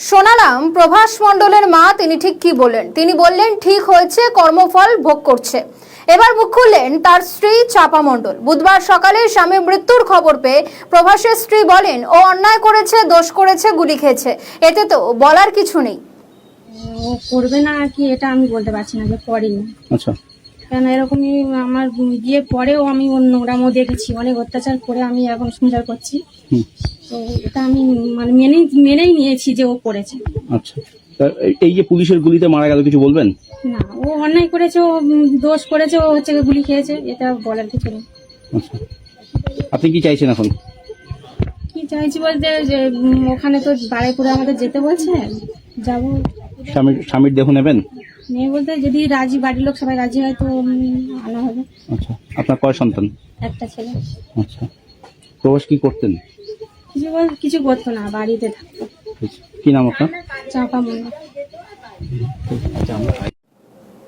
শোনালাম প্রভাস মণ্ডলের মা, তিনি ঠিক কি বললেন। তিনি বললেন ঠিক হয়েছে, কর্মফল ভোগ করছে। এবার মুখ খুললেন তার স্ত্রী চাপা মণ্ডল। বুধবার সকালে স্বামী মৃত্যুর খবর পেয়ে প্রভাসের স্ত্রী বলেন, ও অন্যায় করেছে, দোষ করেছে, গুলি খেয়েছে, এতে তো বলার কিছু নেই। ও করবে না আর কি, এটা আমি বলতে পারছি না যে করেনি। আচ্ছা, কেন এরকমই আমার বিয়ের পরেও আমি ওর নোংরামও দেখেছি, অনেক অত্যাচার করে আমি এখন সংসার করছি। তো এটা আমি মানে মেনেই নিয়েছি যে ও করেছে। আচ্ছা। তা এই যে পুলিশের গুলিতে মারা গেল, কিছু বলবেন? না, ও অন্যায় করেছে, ও দোষ করেছে, ও হচ্ছে গিয়ে গুলি খেয়েছে, এটা বলার কিছু নেই। আচ্ছা, আপনি কি চাইছেন এখন? কি চাইছি বলতে যে ওখানে তো বাড়াইপুরে আমাদের যেতে বলছে, যাবো। স্বামীর দেহ নেবেন? মেয়ে বলতে যদি রাজি, বাড়ির লোক সবাই রাজি হয় তো আনা হবে। আচ্ছা, আপনার কয় সন্তান? একটা ছেলে। আচ্ছা, প্রবাস কি করতেন? কিছু করতো না, বাড়িতে থাকতো। কি নাম আপনার? চাপা মন্ডল। আচ্ছা, আমরা